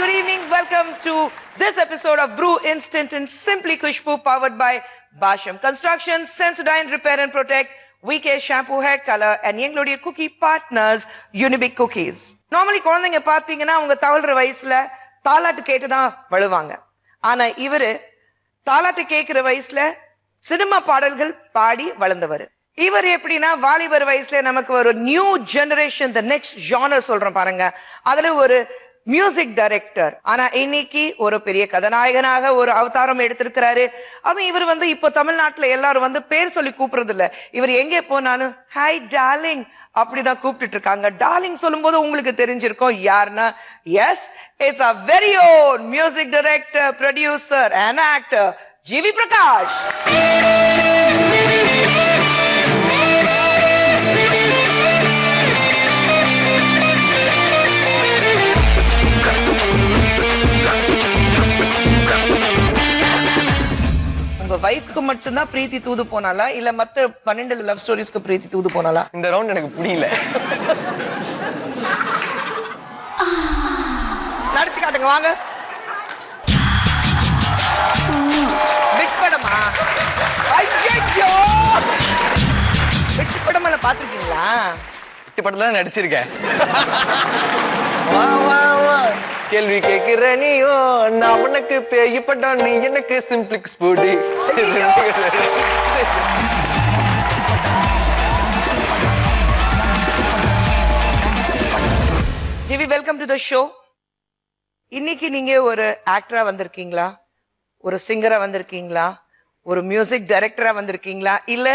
good evening. Welcome to this episode of Brew Instant and Simply Kushbu, powered by Basham Construction, Sensodyne Repair and Protect, VK Shampoo Hair Color, and எங்களுடைய cookie partners, Unibic Cookies. Normally, குழந்தைங்க பார்த்தீங்கன்னா அவங்க தவழ்ற வயசுல தாலாட்டு கேட்டு தான் வழுவாங்க. ஆனா இவரு தாலாட்டு கேட்கிற வயசுல சினிமா பாடல்கள் பாடி வளர்ந்தவர். இவர் எப்படின்னா வாலிபர் வயசுல நமக்கு ஒரு new generation, the next genre சொல்றோம் பாருங்க, அதுல ஒரு மியூசிக் டைரக்டர். ஆனா இன்னைக்கு ஒரு பெரிய கதாநாயகனாக ஒரு அவதாரம் எடுத்திருக்கிறாரு. அதுவும் இவர் இப்போ தமிழ்நாட்டுல எல்லாரும் பேர் சொல்லி கூப்பிடுறது இல்ல, இவர் எங்கே போனாலும் ஹாய் டார்லிங் அப்படிதான் கூப்பிட்டு இருக்காங்க. டார்லிங் சொல்லும் போது உங்களுக்கு தெரிஞ்சிருக்கும் யாருன்னா, yes, it's a very own music director, producer and actor GV Prakash. உங்க வைஃப்க்கு மட்டும்தான் பிரீத்தி தூது போனாலா இல்ல மத்த 12 லவ் ஸ்டோரிஸ்க்கு பிரீத்தி தூது போனாலா? இந்த ரவுண்ட் எனக்கு புரியல. நடிச்சு காட்டுங்க வாங்க. பிட் படமா? ஐயோ, பிட் படமால பாத்துருக்கீங்களா? பிட் படத்துல தான் நடிச்சிருக்கேன். வா வா வா கேள்வி கேக்குற நீயோ, நான் உனக்கு பேய் படம், நீ எனக்கு சிம்பிளிக்ஸ் பூடி. GV, welcome to the show. இன்னைக்கு நீங்க ஒரு ஆக்டரா வந்திருக்கீங்களா, ஒரு சிங்கரா வந்திருக்கீங்களா, ஒரு மியூசிக் டைரக்டரா வந்திருக்கீங்களா, இல்ல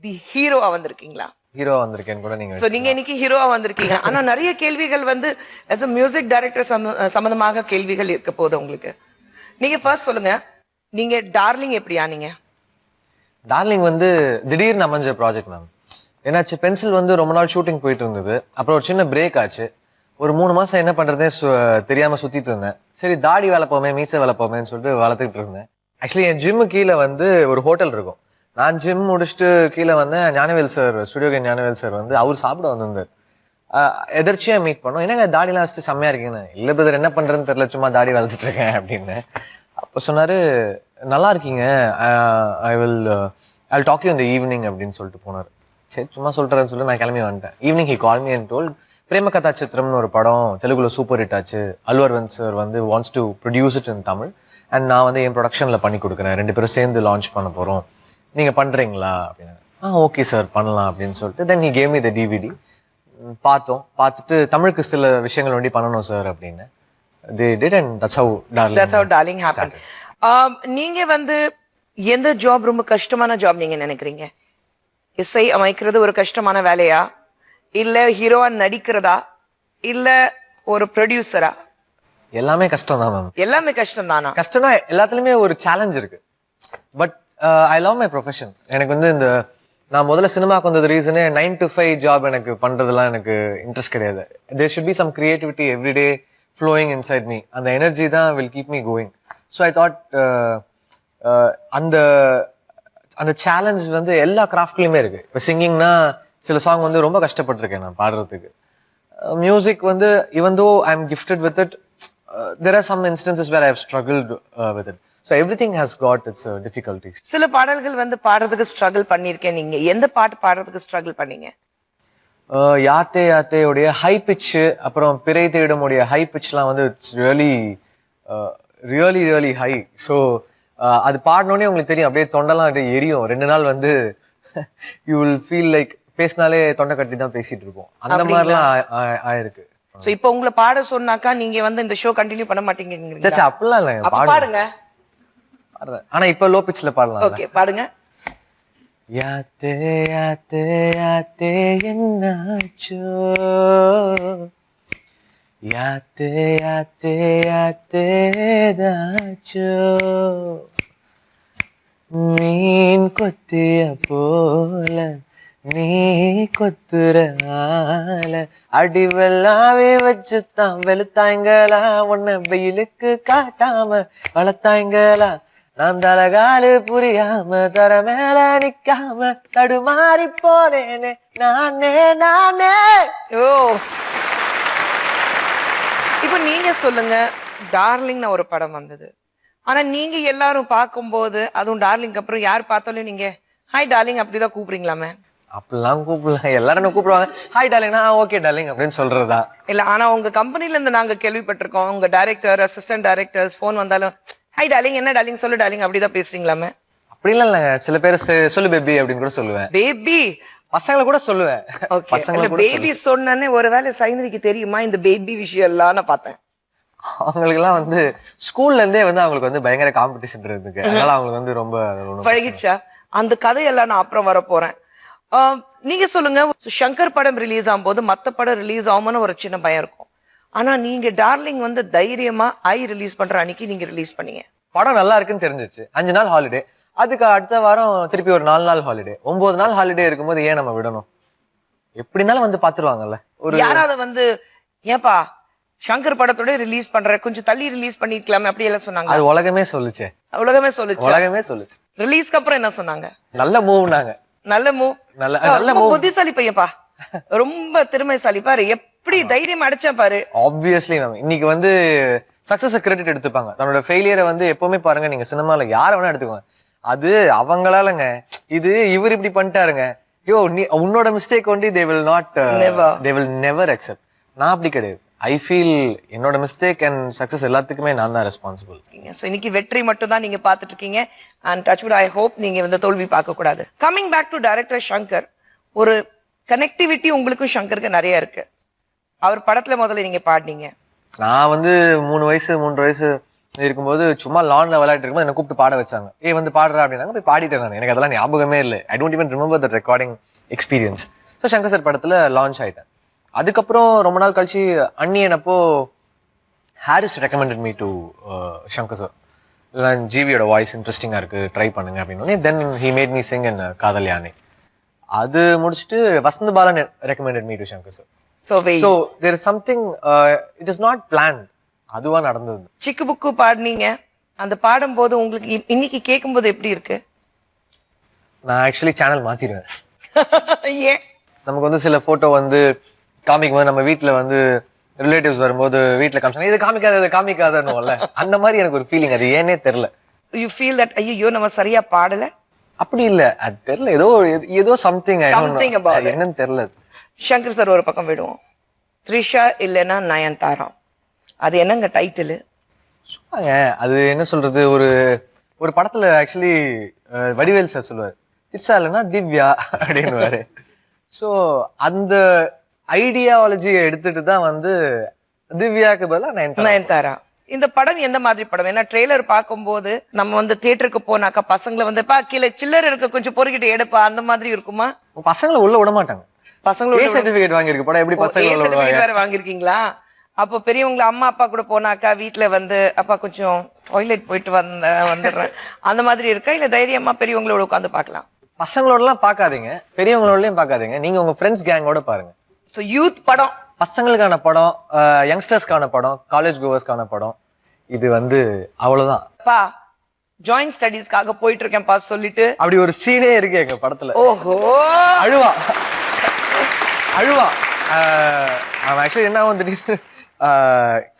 தி ஹீரோவா வந்திருக்கீங்களா? ஹீரோவா வந்திருக்கேன் கூட நீங்க. சோ நீங்க இன்னைக்கு ஹீரோவா வந்திருக்கீங்க. ஆனா நிறைய கேள்விகள் as a மியூசிக் டைரக்டர் சம்பந்தமாக கேள்விகள் இருக்க போகுது உங்களுக்கு. நீங்க ஃபர்ஸ்ட் சொல்லுங்க, நீங்க டார்லிங் எப்படி ஆனீங்க? டார்லிங் திடீர்னு அமைஞ்ச ப்ராஜெக்ட் மேம். என்னாச்சு, பென்சில் ரொம்ப நாள் ஷூட்டிங் போயிட்டு இருந்தது. அப்புறம் ஒரு சின்ன பிரேக் ஆச்சு. ஒரு 3 மாசம் என்ன பண்றதே தெரியாம சுத்திட்டு இருந்தேன். சரி தாடி வளர்ப்போமே, மீசை வளர்ப்போமேன்னு சொல்லிட்டு வளர்த்துக்கிட்டு இருந்தேன். ஆக்சுவலி என் ஜிம்மு கீழே ஒரு ஹோட்டல் இருக்கும். நான் ஜிம் முடிச்சுட்டு கீழே வந்தேன். ஞானவேல் சார், ஸ்டுடியோக்கு ஞானவேல் சார் அவர் சாப்பிட வந்திருந்தார். எதிர்ச்சியா மீட் பண்ணோம். என்னங்க தாடிலாம் வச்சுட்டு செம்மையா இருக்கீங்கன்னு. இல்ல பிரதர், என்ன பண்றதுன்னு தெரியல, சும்மா தாடி வளர்த்துட்டு இருக்கேன் அப்படின்னு. அப்போ சொன்னாரு, நல்லா இருக்கீங்க, ஐ டாக் யூ இந்த ஈவினிங் அப்படின்னு சொல்லிட்டு போனார். சரி சும்மா சொல்றேன்னு சொல்லிட்டு நான் கிளம்பி வந்துட்டேன். Evening he call me and told, Prema Katha சித்திரம்னு ஒரு படம் தெலுங்குல சூப்பர் ஹிட் ஆச்சு. Allu Aravind sir wants to produce it in Tamil and நான் என் ப்ரொடக்ஷன்ல பண்ணி கொடுக்குறேன். 2 பேரும் சேர்ந்து லான்ச் பண்ண போறோம், நீங்க பண்றீங்களா அப்படின்னு. ஓகே சார் பண்ணலாம் அப்படின்னு சொல்லிட்டு then he gave me the DVD. பார்த்துட்டு தமிழுக்கு சில விஷயங்கள் வேண்டி பண்ணணும் சார் அப்படின்னு. they did and that's how darling happened. நீங்க எந்த ஜாப் ரொம்ப கஷ்டமான ஜாப் நீங்க நினைக்கிறீங்க? இசை அமைக்கிறது ஒரு கஷ்டமான வேலையா, இல்ல ஹீரோவா நடிக்கிறதா, இல்ல ஒரு ப்ரொடியூசரா? எல்லாமே கஷ்டம் தான் மேம். எல்லாமே கஷ்டம் தானா? கஷ்டம்னா எல்லாத்துலயுமே ஒரு சேலஞ்ச் இருக்கு. But I love my profession. எனக்கு நான் முதல்ல சினிமாக்கு வந்தது ரீசனே 9 to 5 ஜாப் எனக்கு பண்றதுலாம் எனக்கு இன்ட்ரெஸ்ட் கிடையாது. There should be some creativity everyday flowing inside me. அந்த எனர்ஜி தான் will keep me going. So I thought அந்த சேலஞ்ச் எல்லா கிராஃப்ட்லயுமே இருக்கு. இப்போ சிங்கிங்னா சில சாங் ரொம்ப கஷ்டப்பட்டிருக்கேன் நான் பாடுறதுக்கு. Music even though I'm gifted with it, there are some instances where I have struggled with it. So everything has got its difficulties. சில பாடல்கள் பாடுறதுக்கு ஸ்ட்ரகிள் பண்ணிருக்கேன். நீங்க எந்த பாட்டு பாடுறதுக்கு ஸ்ட்ரகிள் பண்ணீங்க? யாத்தே யாத்தே உடைய ஹை பிட்ச், அப்புறம் பிறை தேடும் உடைய ஹை பிட்ச்லாம் இட்ஸ் ரியலி ஹை. ஸோ அது பாடினோடனே உங்களுக்கு தெரியும், அப்படியே தொண்டெல்லாம் அப்படியே எரியும். 2 நாள் யூ வில் ஃபீல் லைக் பேசினாலே தொண்டை கட்டி தான் பேசிட்டு இருப்போம். அந்த மாதிரிலாம் ஆயிருக்கு. சோ இப்போ உங்களை பாட சொன்னாக்கா நீங்க இந்த ஷோ கண்டினியூ பண்ண மாட்டீங்க? அப்படிலாம் இல்ல, பாடுங்க. ஆனா இப்ப லோ பிட்ச்ல பாடலாம். ஓகே பாடுங்க. யாத்தே யாத்தே யாத்தே என்னாச்சோ, யாத்தே யாத்தே யாத்தே தாச்சோ, மீன் கொத்திய போல நீ கொத்துற ஆல, அடி வெள்ளாவே வச்சுத்தான் வெளுத்தாங்களா, உன்னை வெயிலுக்கு காட்டாம வளர்த்தாங்களா, நான் தலகாலு புரியாம தர மேல நிக்காம தடுமாறி போனேனே நானே. ஓ, இப்ப நீங்க சொல்லுங்க, டார்லிங்னு ஒரு படம் வந்தது. ஆனா நீங்க எல்லாரும் பார்க்கும்போது, அதுவும் டார்லிங்க்கு அப்புறம் யார் பார்த்தாலும் நீங்க ஹாய் டார்லிங் அப்படிதான் கூப்பிடுறீங்களாமே? அப்படிலாம் கூப்பிடலாம், எல்லாரும் என்ன கூப்பிடுவாங்க ஹாய் டார்லிங்னா ஓகே டார்லிங் அப்படின்னு சொல்றதா. இல்ல, ஆனா உங்க கம்பெனில இருந்து நாங்க கேள்விப்பட்டிருக்கோம், உங்க டைரக்டர், அசிஸ்டன்ட் டைரக்டர்ஸ் போன் வந்தாலும் ஹாய் டார்லிங், என்ன டார்லிங், சொல்லு டார்லிங், அப்படிதான் பேசுறீங்களாமே? அப்படிலாம் இல்லைங்க, சில பேர் சொல்லு பேபி அப்படின்னு கூட சொல்லுவேன். பேபி பசங்களை கூட சொல்லுவேன். பசங்களை கூட பேபி சொன்னே ஒருவேளை சைந்தவிக்கு தெரியுமா இந்த பேபி விஷயம் எல்லாம் நான் பார்த்தேன். அவங்களுக்கு எல்லாம் வந்து ஸ்கூல்ல இருந்தே வந்து அவங்களுக்கு வந்து பயங்கர காம்படிஷன் இருக்கு, அதனால அவங்களுக்கு வந்து ரொம்ப பழகிச்சா. அந்த கதையெல்லாம் நான் அப்புறம் வர போறேன். நீங்க சொல்லுங்க, சங்கர் படம் ரிலீஸ் ஆகும்போது மத்த படம் ரிலீஸ் ஆகும்னு ஒரு சின்ன பயம் இருக்கும். ஆனா நீங்க டார்லிங் வந்து தைரியமா ரிலீஸ் பண்ற அன்னைக்கு நீங்க ரிலீஸ் பண்ணீங்க. படம் நல்லா இருக்குன்னு தெரிஞ்சிச்சு. 5 நாள் ஹாலிடே, அதுக்கு அடுத்த வாரம் திருப்பி ஒரு 4 நாள் ஹாலிடே. 9 நாள் ஹாலிடே இருக்கும்போது ஏன் நம்ம விடணும்? எப்படினாலும் வந்து பாத்துருவாங்கல்ல. ஒரு யாராவது வந்து ஏன்பா சங்கர் படத்தோட ரிலீஸ் பண்ற, கொஞ்சம் தள்ளி ரிலீஸ் பண்ணிருக்கலாமே அப்படி எல்லாம் சொன்னாங்க. அது உலகமே சொல்லுச்சு. உலகமே சொல்லுச்சு. உலகமே சொல்லுச்சு. ரிலீஸ்க்கு அப்புறம் என்ன சொன்னாங்க? நல்ல மூவ்னாங்க. நல்ல மூவ். நல்ல மூவ். புத்திசாலி பையப்பா, ரொம்ப திறமைசாலி பாரு, எப்படி தைரியம் அடிச்சா பாரு. ஆப்வியஸ்லி மேம், இன்னைக்கு வந்து சக்சஸ் கிரெடிட் எடுத்துப்பாங்க. தன்னோட ஃபெயிலியரை வந்து எப்பவுமே பாருங்க, நீங்க சினிமால யார வேணா எடுத்துக்கோங்க, அது அவங்களாலங்க. இது இவர் இப்படி பண்ணிட்டாருங்க, யோ நீ உன்னோட மிஸ்டேக் வந்து they will never accept. நான் அப்படி கிடையாது. ஐ ஃபீல் என்னோட மிஸ்டேக் அண்ட் சக்சஸ் எல்லாத்துக்குமே நான் தான் ரெஸ்பான்சிபிள். சோ இன்னைக்கு வெற்றி மட்டும் தான் நீங்க பாத்துட்டு இருக்கீங்க. அண்ட் டச்வுட், ஐ ஹோப் நீங்க வந்து தோல்வி பார்க்க கூடாது. Coming back to director Shankar, ஒரு கனெக்டிவிட்டி உங்களுக்கும் சங்கருக்கு நிறைய இருக்கு. அவர் படத்துல முதல்ல நீங்க பாடினீங்க. நான் வந்து 3 வயசு 3 வயசு இருக்கும்போது சும்மா லான்ல விளையாட்டு இருக்கும்போது என்ன கூப்பிட்டு பாட வச்சாங்க. வந்து பாடுறா அப்படின்னாங்க, போய் பாடிட்டேன் நான். எனக்கு அதெல்லாம் ஞாபகமே இல்லை. I don't even remember that recording experience. So Shankar sir படத்துல லான்ச் ஆயிட்டேன். அதுக்கப்புறம் ரொம்ப நாள் கழிச்சு அன்னியனப்போ Harris recommended me to Shankar sir. ஜிவியோட வாய்ஸ் இன்ட்ரெஸ்டிங்கா இருக்கு, ட்ரை பண்ணுங்க அப்படின்னு. Then he made me sing in Kadhal Yaanai. அது முடிச்சுட்டு Vasanth Balan recommended me to Shankar sir. So there is something, it is not planned. அதுவா நடந்தது. சிக்கு புக்கு பாடுனீங்க. அந்த பாடும்போது உங்களுக்கு இன்னைக்கு கேட்கும்போது எப்படி இருக்கு? நான் ஆக்சுவலி சேனல் மாத்திடுவேன். ஏன்? நமக்கு வந்து சில போட்டோ வந்து காமிக்கும் போது நம்ம வீட்டுல வந்து ரிலேட்டிவ்ஸ் வரும்போது வீட்டுல காமிச்சாங்க, இது காமிக்காத இது காமிக்காதன்னுவோம்ல, அந்த மாதிரி எனக்கு ஒரு ஃபீலிங். அது ஏனே தெரியல. யூ ஃபீல் தட் ஐயோ நம்ம சரியா பாடல? அப்படி இல்ல, அது தெரியல, ஏதோ சம்திங் என்னன்னு தெரியல. சங்கர் சார் ஒரு பக்கம் விடுவோம், த்ரிஷா இல்லைன்னா நயன்தாரா, அது என்னங்க டைட்டில்? சும்மாங்க, அது என்ன சொல்றது, ஒரு படத்துல ஆக்சுவலி வடிவேல் சார் சொல்லுவார், த்ரிஷா இல்லைன்னா திவ்யா அப்படின்னுவாரு. ஸோ அந்த ஐடியாலஜியை எடுத்துட்டு தான் வந்து திவ்யாக்கு பதிலாக நயன்தாரா. இந்த படம் எந்த மாதிரி படம்? ஏன்னா ட்ரெய்லர் பார்க்கும்போது நம்ம வந்து தியேட்டருக்கு போனாக்கா பசங்களை வந்து கீழே சில்லர் இருக்க கொஞ்சம் பொறுக்கிட்டு எடுப்பா அந்த மாதிரி இருக்குமா? பசங்களை உள்ள விட மாட்டாங்க. பசங்களோட சர்டிபிகேட் வாங்கியிருக்கு படம், எப்படி பசங்க வேற வாங்கிருக்கீங்களா? அப்போ பெரியவங்களை அம்மா அப்பா கூட போனாக்கா வீட்டுல வந்து அப்பா கொஞ்சம் டாய்லெட் போயிட்டு வந்துடுறேன் அந்த மாதிரி இருக்கா? இல்ல தைரியமா பெரியவங்களோட உட்காந்து பார்க்கலாம்? பசங்களோட எல்லாம் பாக்காதீங்க, பெரியவங்களோடலயும் பாக்காதீங்க, நீங்க உங்க ஃப்ரெண்ட்ஸ் கேங்கோட பாருங்க. சோ யூத் படம், பசங்களுக்கான படம், யங்ஸ்டர்ஸ்க்கான படம், காலேஜ் கோவர்ஸ்க்கான படம். இது வந்து அவ்வளவுதான். பா ஜாயிண்ட் ஸ்டடீஸ்க்காக போயிட்டு இருக்கேன்ப்பா சொல்லிட்டு அப்படி ஒரு சீனே இருக்கு எங்க படத்துல. ஓஹோ, அழுவா. அவன் ஆக்சுவலி என்ன வந்துட்டு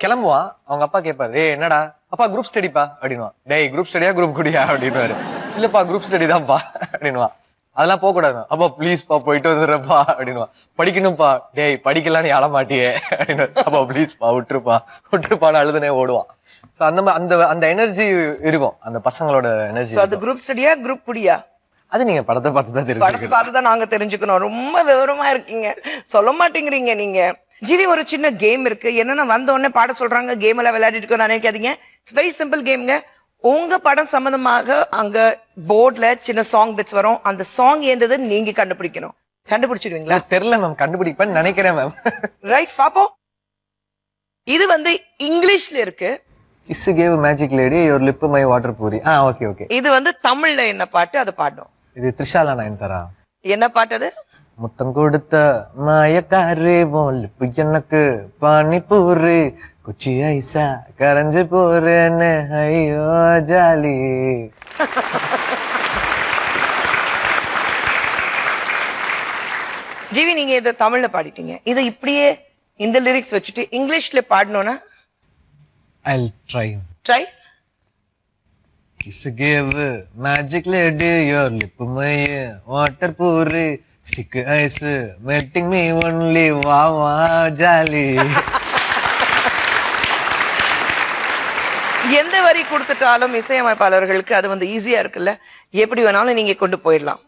கிளம்புவான், அவங்க அப்பா கேட்பாரு, ஏய் என்னடா அப்பா குரூப் ஸ்டடிப்பா அப்படின்வான். டேய் குரூப் ஸ்டடியா குரூப் குடியா அப்படின்வாரு. இல்லப்பா குரூப் ஸ்டடி தான்ப்பா அப்படின்வான். அதெல்லாம் போக கூடாது. அப்பா ப்ளீஸ்ப்பா போயிட்டு வந்துடுறப்பா அப்படின்வான். படிக்கணும்ப்பா. டேய் படிக்கலான்னு ஆள மாட்டியே அப்படின்னு. அப்பா ப்ளீஸ்ப்பா விட்டுருப்பான்னு அழுதுனே ஓடுவான். ஸோ அந்த எனர்ஜி இருக்கும், அந்த பசங்களோட எனர்ஜி. அது குரூப் ஸ்டடியா குரூப் குடியா? அது நீங்க படத்தை பார்த்து தான் தெரிஞ்சுக்கணும். படத்தை பார்த்து தான் நாங்க தெரிஞ்சுக்கணும். ரொம்ப விவரமா இருக்கீங்க, சொல்ல மாட்டேங்கிறீங்க நீங்க. ஜிவி, ஒரு சின்ன கேம் இருக்கு. என்னன்னா வந்த உடனே பாட சொல்றாங்க, கேம் எல்லாம் விளையாடிட்டு இருக்கோம் நினைக்காதீங்க. இட்ஸ் வெரி சிம்பிள் கேம்ங்க. உங்க படம் சம்பந்தமாக அங்க போர்ட்ல சின்ன சாங் பிட்ஸ் வரும். அந்த சாங் என்னது நீங்க கண்டுபிடிக்கணும். கண்டுபிடிச்சிடுவீங்களா? தெரியல மேம், கண்டுபிடிப்பேன்னு நினைக்கிறேன் மேம். ரைட், பாப்போம். இது வந்து இங்கிலீஷ்ல இருக்கு. Kiss gave magic lady your lip my water puri. Okay okay. இது வந்து தமிழ்ல என்ன பாட்டு? அது பாடணும். இது த்ரிஷாலா நயன்தாரா. என்ன பாட்டு அது? முத்தம் கொடுத்த மாயக்காரே போல் எனக்கு பானிபூரி குச்சி ஐசா கரைஞ்சு போறேன்னு ஐயோ ஜாலி. ஜிவி, நீங்க இதை தமிழ்ல பாடிட்டீங்க. இதை இப்படியே இந்த லிரிக்ஸ் வச்சுட்டு இங்கிலீஷ்ல பாடணும்னா I'll try. Try. Kiss give, magic lady, your lip my water puri, stick ice, melting me only, wow, jolly. எந்த வரி கொடுத்துட்டாலும் இசையமைப்பாளர்களுக்கு அது வந்து ஈஸியா இருக்குல்ல, எப்படி வேணாலும் நீங்க கொண்டு போயிடலாம்.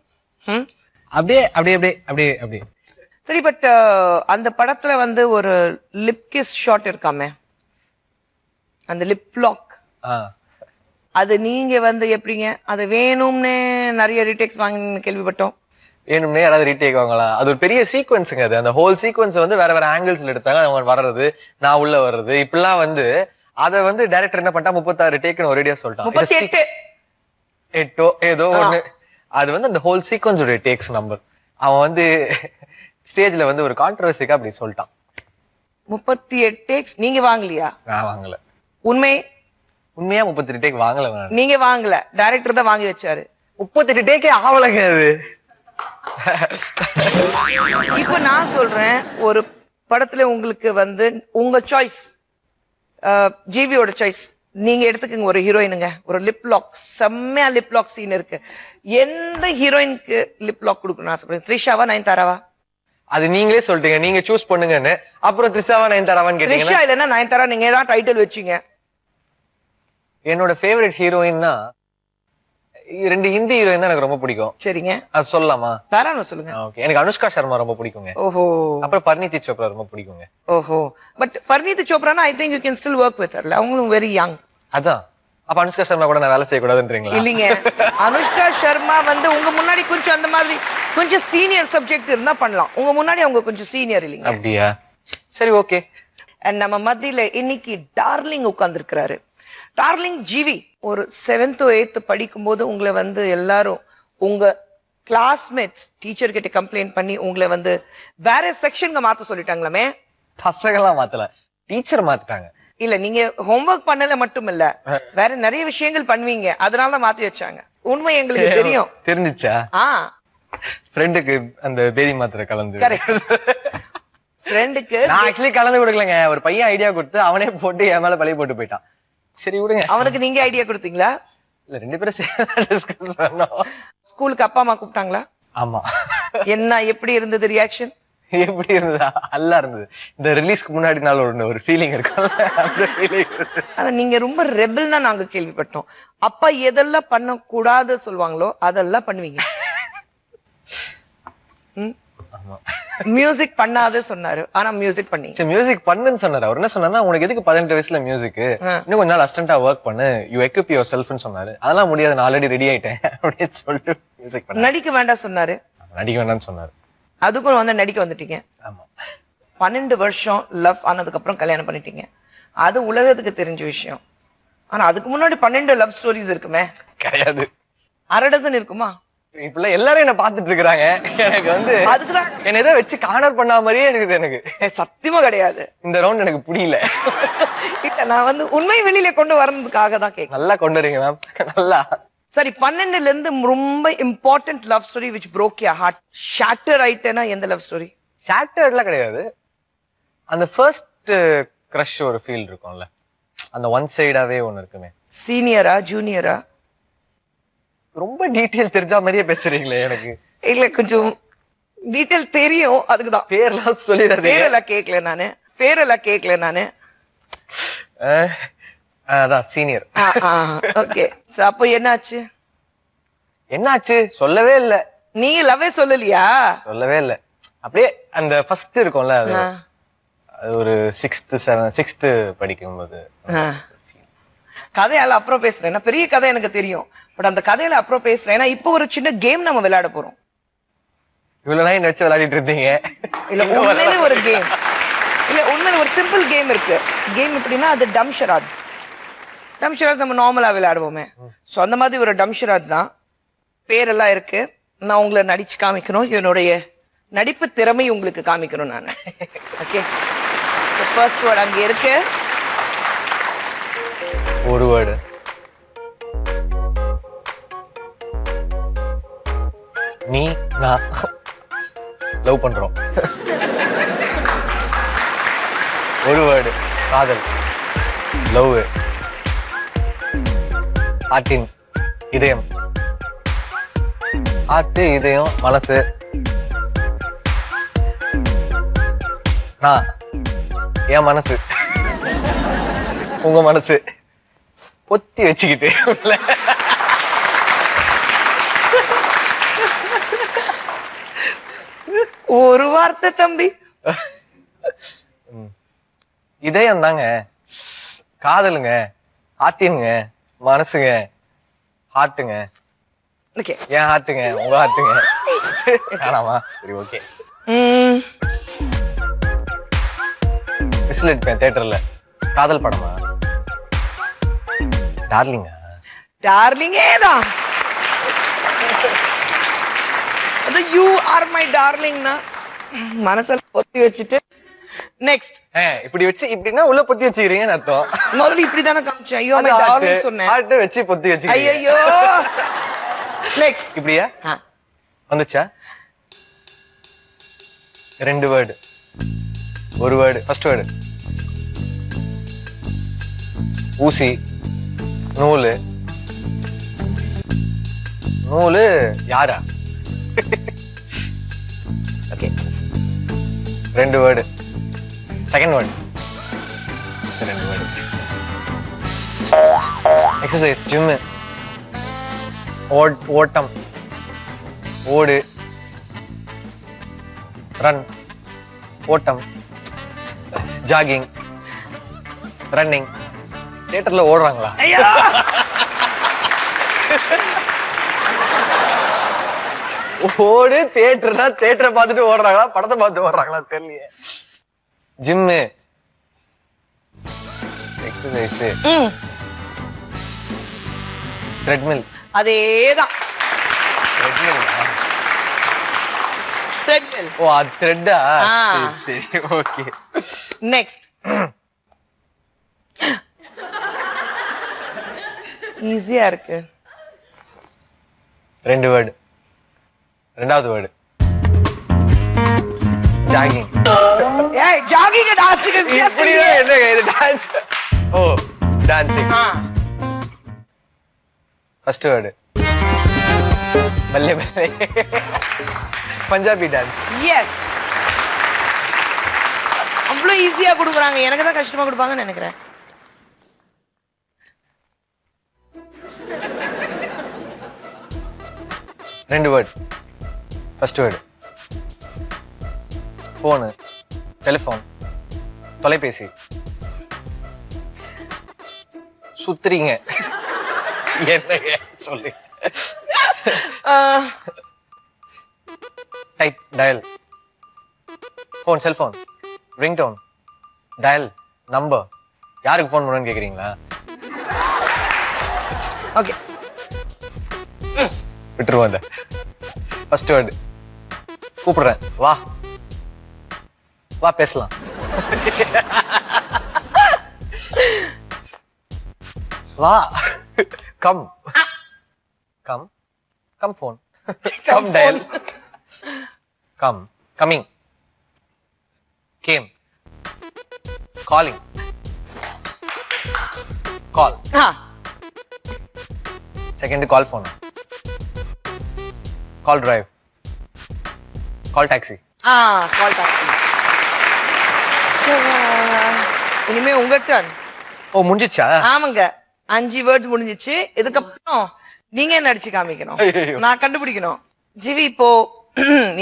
அப்படியே அப்படியே அப்படியே அப்படியே அப்படியே. சரி, பட் அந்த படத்துல வந்து ஒரு லிப் கிஸ் ஷாட் இருக்காமே, அந்த லிப் லாக், அது நீங்க வந்து எப்படிங்க அது வேணும்னு நிறைய ரீடேக்ஸ் வாங்கினு கேள்விப்பட்டோம். வேணும்னே யாராவது ரீடேக் வாங்கலாம். அது ஒரு பெரிய சீக்வன்ஸுங்க. அது அந்த ஹோல் சீக்வன்ஸ் வந்து வேற வேற ஆங்கிள்ஸ்ல எடுத்தாங்க. அவங்க வர்றது, நான் உள்ள வர்றது, இப்படிலாம் வந்து அத வந்து டைரக்டர் என்ன பண்ணிட்டா 36 டேக்குன்னு ஒரேடியா சொல்லிட்டான். 38 ஏதோ ஒண்ணு. அது வந்து அந்த ஹோல் சீக்வன்ஸ் உடைய டேக்ஸ் நம்பர். அவன் வந்து ஸ்டேஜ்ல வந்து ஒரு கான்ட்ரோவர்சிக்கா அப்படி சொல்லிட்டான். 38 டேக்ஸ் நீங்க வாங்கலையா? நான் வாங்கல. உண்மையா 38 டேக் வாங்கல. நீங்க வாங்கல, டைரக்டர் தான் வாங்கி வச்சாரு. 38 டேக்கே ஆவலங்க அது. இப்ப நான் சொல்றேன், ஒரு படத்துல உங்களுக்கு வந்து உங்க சாய்ஸ், ஜிவியோட சாய்ஸ், நீங்க எடுத்துக்கங்க ஒரு ஹீரோயினுங்க, ஒரு லிப் லாக், செம்மையா லிப் லாக் சீன் இருக்கு. எந்த ஹீரோயினுக்கு லிப் லாக் கொடுக்கணும் ஆசைப்படுறீங்க? த்ரிஷாவா, நயன்தாராவா? அது நீங்களே சொல்லிட்டீங்க, நீங்க சூஸ் பண்ணுங்கன்னு. அப்புறம் த்ரிஷாவா நயன்தாராவான்னு கேட்டீங்க. த்ரிஷா இல்லைன்னா நயன்தாரா, நீங்க ஏதாவது டைட்டில் வச்சீங்க. என்னோட ஃபேவரட் ஹீரோயின்னா 2 ஹிந்தி ஹீரோயின் தான் எனக்கு ரொம்ப பிடிக்கும். சரிங்க, அது சொல்லலாமா? தாராளமா சொல்லுங்க. ஓகே, எனக்கு அனுஷ்கா சர்மா ரொம்ப பிடிக்குங்க. ஓஹோ. அப்புறம் பரிணீதி சோப்ரா ரொம்ப பிடிக்குங்க. ஓஹோ. பட் பரிணீதி சோப்ரானா I think you can still work with her. அவங்களும் வெரி யங். அதான். அப்ப அனுஷ்கா சர்மா கூட நான் வேலை செய்ய கூடாதுன்றீங்களா? இல்லீங்க, அனுஷ்கா சர்மா வந்து உங்க முன்னாடி கொஞ்சம் அந்த மாதிரி கொஞ்சம் சீனியர் சப்ஜெக்ட் இருந்தா பண்ணலாம். உங்க முன்னாடி அவங்க கொஞ்சம் சீனியர் இல்லீங்க. அப்படியா? சரி, ஓகே. அண்ட் நம்ம மத்தியில இன்னைக்கு டார்லிங் உட்கார்ந்துருக்கிறாரு. டார்லிங் ஜிவி ஒரு 7th or 8th படிக்கும் போது உங்களை வந்து எல்லாரும் உங்க கிளாஸ்மேட்ஸ் டீச்சர் கிட்ட கம்ப்ளைண்ட் பண்ணி உங்களை வந்து வேற செக்ஷனுக்கு மாத்த சொல்லிட்டாங்களாமே. பசங்களாம் மாத்தல, டீச்சர் மாத்திட்டாங்க. இல்ல, நீங்க ஹோம்வொர்க் பண்ணல மட்டும் இல்ல, வேற நிறைய விஷயங்கள் பண்ணுவீங்க, அதனால மாத்தி வச்சாங்க. உண்மை எங்களுக்கு தெரியும். தெரிஞ்சிச்சா? ஃப்ரெண்டுக்கு அந்த பேதி மாத்திரை கலந்து. கரெக்ட். ஃப்ரெண்டுக்கு நான் ஆக்சுவலி கலந்து கொடுக்கலங்க. ஒரு பையன் ஐடியா கொடுத்து அவனே போட்டு என் மேல பழி போட்டு போயிட்டான். சரி விடுங்க. அவனுக்கு நீங்க ஐடியா கொடுத்தீங்களா? இல்ல, 2 பேரும் சேர்ந்து டிஸ்கஸ் பண்ணோம். ஸ்கூலுக்கு அப்பா அம்மா கூப்பிட்டாங்களா? ஆமா. என்ன எப்படி இருந்தது ரியாக்ஷன்? எப்படி இருந்ததா? நல்லா இருந்தது. இந்த ரிலீஸ்க்கு முன்னாடி நாள் ஒரு ஃபீலிங் இருக்கும். அந்த ஃபீலிங். அத நீங்க ரொம்ப ரெபல்னா நாங்க கேள்விப்பட்டோம். அப்பா எதெல்லாம் பண்ண கூடாது சொல்வாங்களோ அதெல்லாம் பண்ணுவீங்க. மியூசிக் பண்ணாத சொன்னாரு, ஆனா மியூசிக் பண்ணீங்க. சரி, மியூசிக் பண்ணுன்னு சொன்னாரு. அவர் என்ன சொன்னாருன்னா, உனக்கு எதுக்கு 18 வயசுல மியூசிக், இன்னும் கொஞ்ச நாள் அசிஸ்டண்டா ஒர்க் பண்ணு, யூ எக்யூப் யுவர் செல்ஃப்னு சொன்னாரு. அதெல்லாம் முடியாது, நான் ஆல்ரெடி ரெடி ஆயிட்டேன் அப்படின்னு சொல்லிட்டு மியூசிக் பண்ண. நடிக்க வேண்டாம் சொன்னாரு. நடிக்க வேண்டாம்னு சொன்னாரு. அதுக்கும் வந்து நடிக்க வந்துட்டீங்க. ஆமா. 12 வருஷம் லவ் ஆனதுக்கு அப்புறம் கல்யாணம் பண்ணிட்டீங்க. அது உலகத்துக்கு தெரிஞ்ச விஷயம். ஆனா அதுக்கு முன்னாடி 12 லவ் ஸ்டோரிஸ் இருக்குமே? கிடையாது. அரை டசன் இருக்குமா? இப்ப எல்லாரும் என்ன பாத்துட்டு இருக்காங்க. எனக்கு வந்து அதுக்குதான் என்ன ஏதோ வச்சு கார்னர் பண்ண மாதிரியே இருக்குது. எனக்கு சத்தியமா கிடையாது. இந்த ரவுண்ட் எனக்கு புரியல. இல்ல, நான் வந்து உண்மை வெளியில கொண்டு வரதுக்காக தான் கேட்க. நல்லா கொண்டு வரீங்க மேம், நல்லா. சரி, 12ல இருந்து ரொம்ப important love story which broke your heart, shatter ஆயிட்டேனா எந்த லவ் ஸ்டோரி? ஷேட்டர்ட்லாம் கிடையாது. அந்த ஃபர்ஸ்ட் கிரஷ் ஒரு ஃபீல் இருக்கும்ல, அந்த ஒன் சைடாவே ஒன்னு இருக்குமே. சீனியரா ஜூனியரா? ரொம்ப டீடைல் தெரிஞ்ச மாதிரியே பேசுறீங்களே. எனக்கு இல்ல, கொஞ்சம் டீடைல் தெரியும், அதுக்குதான். பேர்லாம் சொல்லிடாதீங்க. பேரெல்லாம் கேட்கல நானு. அதான் சீனியர். ஓகே. அப்போ என்னாச்சு சொல்லவே இல்ல. நீங்க லவ்வே சொல்லலையா? சொல்லவே இல்ல. அப்படியே அந்த ஃபர்ஸ்ட் இருக்கும்ல, அது ஒரு 6th படிக்கும்போது. கதையால அப்புறம் பேசுறேன், பெரிய கதை எனக்கு தெரியும். பட் அந்த கதையில அப்புறம் பேசுறேன். ஏன்னா இப்போ ஒரு சின்ன கேம் நம்ம விளையாட போறோம். இவ்வளவு நாள் வச்சு விளையாடிட்டு இருந்தீங்க. இல்ல, உண்மையிலே ஒரு கேம். இல்ல, உண்மையில ஒரு சிம்பிள் கேம் இருக்கு. கேம் எப்படின்னா, அது டம் ஷராட்ஸ். டம் ஷராட்ஸ் நம்ம நார்மலா விளையாடுவோமே, சோ அந்த மாதிரி ஒரு டம் ஷராட்ஸ் தான். பேரெல்லாம் இருக்கு. நான் உங்களை நடிச்சு காமிக்கணும், என்னுடைய நடிப்பு திறமை உங்களுக்கு காமிக்கணும் நான். ஓகே, ஃபர்ஸ்ட் வேர்ட் அங்க இருக்கு. ஒரு வேர்டு. நீ நான் லவ் பண்றோம். ஒரு வேர்டு காதல். லவ், ஆட்டின் இதயம், ஆட்டு இதயம் மனசு, நான் என் மனசு உங்க மனசு பொத்தி வச்சுக்கிட்டு ஒரு வார்த்தை தம்பி. இதயம் தாங்க, காதலுங்க, ஆட்டினுங்க, மனசுங்க, ஹார்ட்டுங்க. ஓகே, ஏன் ஹார்ட்டுங்க, உங்க ஹார்ட்டுங்க. ஆனாமா சரி ஓகே. விசில் அடிப்பேன் தியேட்டர்ல. காதல் படமா? டார்லிங்கா? டார்லிங்கே தான். அது யூ ஆர் மை டார்லிங்னா மனசுல பொத்தி வச்சுட்டு நெக்ஸ்ட் இப்படி வச்சு இப்படின்னா உள்ள பொத்தி வச்சுக்கிறீங்கன்னு அர்த்தம். முதல்ல இப்படி தானே காமிச்சேன். ஐயோ மை டார்லிங் சொன்னேன். ஹார்ட் வச்சு பொத்தி வச்சுக்கிறீங்க. ஐயோ. நெக்ஸ்ட் இப்படியா வந்துச்சா? 2 வேர்டு, 1 வேர்டு. ஃபர்ஸ்ட் வேர்டு ஊசி, நூலு. நூலு யாரா? Okay, 2 word. Second word 2 word. Exercise, gym, ஓட்டம், ஓடு, ரன், ஓட்டம், ஜாகிங், ரன்னிங். தியேட்டர்ல ஓடுறாங்களா? ஓடு தியேட்டர்னா தியேட்டரை பார்த்துட்டு ஓடுறாங்களா, படத்தை பார்த்து ஓடுறாங்களா தெரியலையே. Gym, exercise, treadmill. அதேதான். த்ரெட்மில். ஓ அது த்ரெட்டா? சரி ஓகே. நெக்ஸ்ட் ஈஸியா இருக்கு. 2 வேர்டு. ரெண்டாவது வேர்டு ஜாகிங். ஏய் ஜாகிங் டான்சிங் இப்படியே என்னங்க இது டான்ஸ்? ஓ dancing. First word balle balle, Punjabi dance. S, அவ்வளவு ஈஸியா கொடுக்குறாங்க. எனக்கு தான் கஷ்டமா கொடுப்பாங்கன்னு நினைக்கிறேன். ரெண்டு வேர்டு. ஃபர்ஸ்ட் வேர்டு போனு, டெலிஃபோன், தொலைபேசி. சுத்துறீங்க என்னங்க சொல்லு. Type, dial, phone, cellphone, ringtone, dial, number. யாருக்கு போன் பண்ணணும்னு கேக்குறீங்களா? ஓகே விட்டுருவோம். அந்த ஃபர்ஸ்ட் வேர்டு கூப்பிடுறேன், வா வா பேசலாம். வா, come come come phone, come dial, come coming, came, calling, call. Second call phone, call drive, call taxi. Call taxi. இனிமே உங்க டர்ன். ஓ முடிஞ்சிச்சா? ஆமாங்க, 5 வேர்ட்ஸ் முடிஞ்சிச்சு. இதுக்கப்புறம் நீங்க நடிச்சு காமிக்கணும், நான் கண்டுபிடிக்கணும். ஜிவி, இப்போ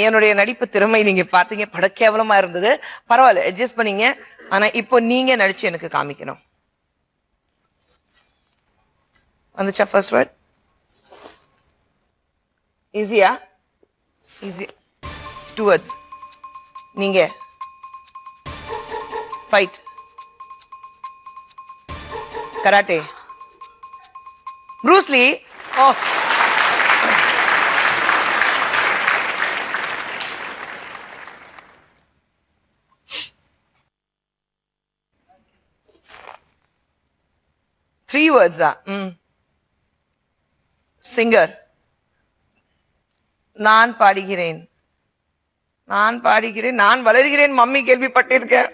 என்னுடைய நடிப்பு திறமை நீங்க பாத்தீங்க, பட கேவலமா இருந்தது. பரவாயில்ல, அட்ஜஸ்ட் பண்ணீங்க. ஆனா இப்போ நீங்க நடிச்சு எனக்கு காமிக்கணும். வந்துச்சா ஃபர்ஸ்ட் வேர்ட்? ஈஸியா? ஈஸி. 2 வேர்ட்ஸ். நீங்க ஃபைட், கராட்டே, ப்ரூஸ்லி. ஓ த்ரீ வேர்ட்ஸா? சிங்கர். நான் பாடுகிறேன், நான் பாடுகிறேன், நான் வளர்கிறேன். மம்மி கேள்விப்பட்டிருக்கேன்.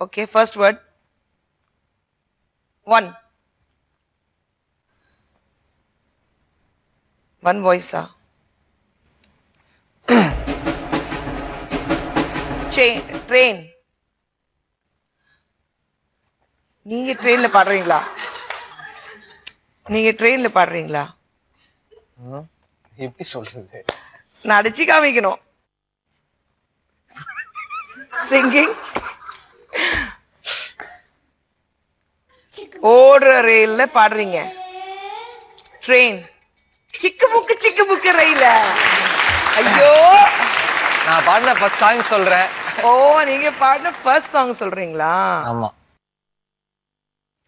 Okay, first word One. One voice. Train. நீங்க ட்ரெயின்ல பாடுறீங்களா? நீங்க ட்ரெயின்ல பாடுறீங்களா? எப்படி சொல்றது? நான் அடிச்சு காமிக்கணும். சிங்கிங். ஓடுற ரயில்ல பாடுறீங்க. ட்ரெயின். சிக்கு புக்கு ரயில. ஐயோ, நான் பாடின ஃபர்ஸ்ட் சாங் சொல்றேன். ஓ, நீங்க பாடின ஃபர்ஸ்ட் சாங் சொல்றீங்களா? ஆமா.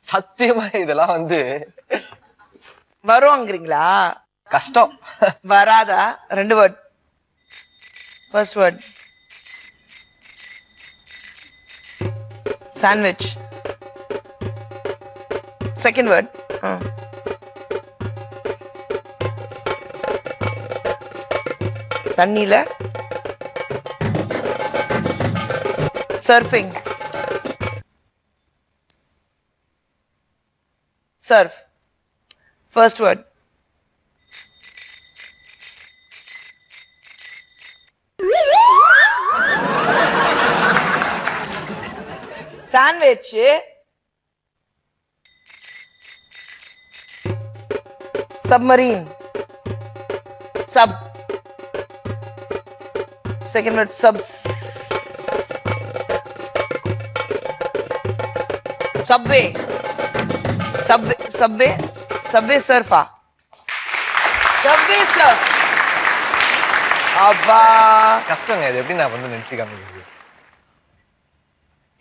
சத்தியமா இதெல்லாம் வந்து வருவாங்கிறீங்களா? கஷ்டம். வராதா? 2 word. First word sandwich. Second word தண்ணில surfing. Surf. First word sandwich. Submarine. Sub. Second word sub. Subway. Subway சர்ஃபா. Subway surf. அப்பா கஷ்டங்க. இது எப்படி நான் வந்து நினைச்சு காமிக்கிறது?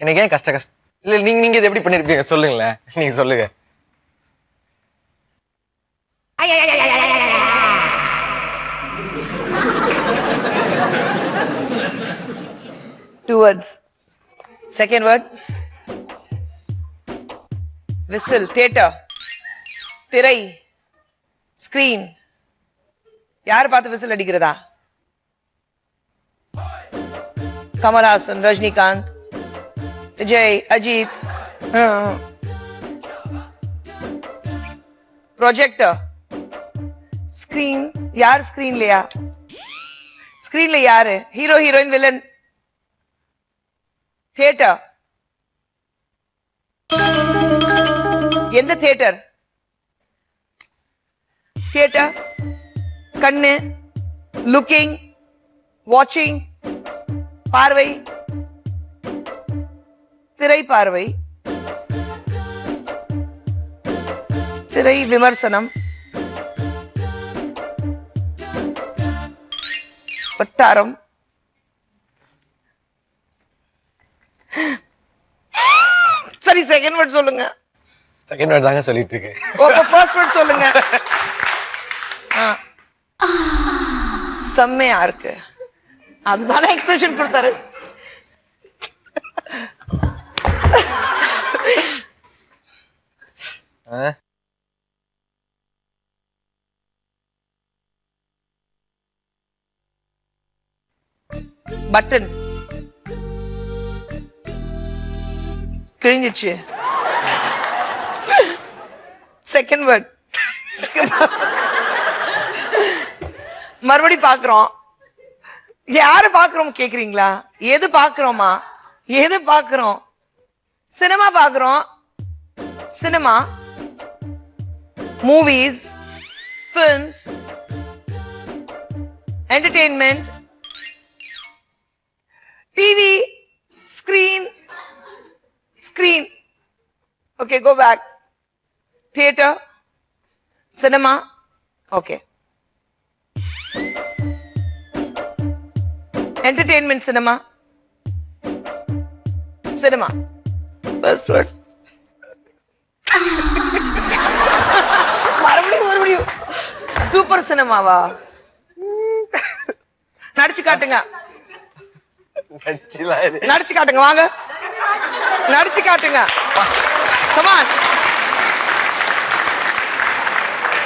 எனக்கு ஏன் கஷ்டம்? இல்ல நீங்க இது எப்படி பண்ணிருப்பீங்க சொல்லுங்களேன். நீங்க சொல்லுங்க. Two words. Second word whistle. Theater. திரை. Screen. யார் பார்த்து விசில் அடிக்கிறதா? கமல்ஹாசன், ரஜினிகாந்த், விஜய், அஜித். ப்ரொஜெக்டர். ஸ்கிரீன். யார் ஸ்கிரீன்லயா? ஸ்கிரீன்ல யாரு? Hero, heroine, villain. தியேட்டர். எந்த தியேட்டர்? தியேட்டர். கண்ணு. லுக்கிங். வாட்சிங். பார்வை. திரை பார்வை. திரை விமர்சனம். வட்டாரம். சரி, செகண்ட் வேர்ட் சொல்லுங்க. செகண்ட் வேர்ட் தாங்க சொல்லிட்டு இருக்கேன். ஓகே, ஃபர்ஸ்ட் வேர்ட் சொல்லுங்க. செம்மையா இருக்கு. அதுதானே எக்ஸ்பிரஷன் கொடுத்தாரு. பட்டன். கிழிஞ்சிச்சு. செகண்ட் வேர்ட் மறுபடி பாக்குறோம். யாரு பாக்குறோம் கேக்குறீங்களா? எது பாக்குறோமா? எது பாக்குறோம்? சினிமா பாக்குறோம். Cinema, movies, films, entertainment, TV, screen. Screen. Okay, go back. Theater. Cinema. Okay. Entertainment cinema. Cinema. First word. மறுபடியும். சூப்பர் சினிமாவா? நடிச்சு காட்டுங்க. நடிச்சு காட்டுங்க, வாங்க. நடிச்சு காட்டுங்க. Come on.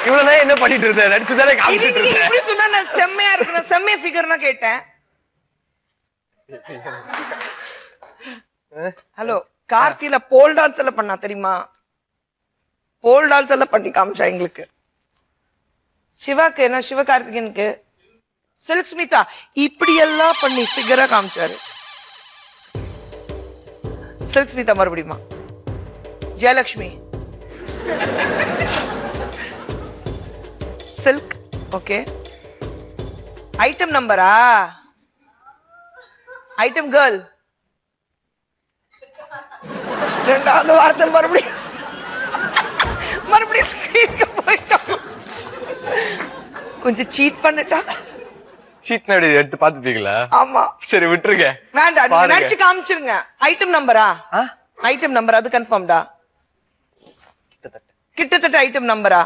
இவ்வளவு என்ன பண்ணிட்டு இருந்த? நடிச்சுதானே காமிச்சிட்டு இருந்த. இப்படி சொன்னா நான் செம்மையா இருக்கு. செம்மையா ஃபிகர்னா கேட்டேன். ஹலோ, கார்த்தில போல் டான்ஸ் எல்லாம் பண்ணா தெரியுமா? போல் டால்ஸ் எல்லாம் பண்ணி காமிச்சா எங்களுக்கு. சிவாக்கு என்ன, சிவகார்த்திகேயனுக்கு சில்க் ஸ்மிதா இப்படி எல்லாம் பண்ணி ஃபிகரா காமிச்சாரு. சில்க் ஸ்மிதா மறுபடியுமா, ஜெயலக்ஷ்மி சில்க். ஓகே, ஐட்டம் நம்பரா, ஐட்டம் கேர்ள். ரெண்டாவது வார்த்தை மறுபடியும் ஸ்கிரீனுக்கு போயிட்டோம். கொஞ்சம் சீட் பண்ணட்டா? சீட் எடுத்து பாத்துப்பீங்களா? ஆமா. சரி விட்டுருங்க, வேண்டாம், நீங்க நடிச்சு காமிச்சிருங்க. ஐட்டம் நம்பரா? ஐட்டம் நம்பர் அது கன்ஃபார்ம்டா? கிட்டத்தட்ட ஐட்டம் நம்பரா?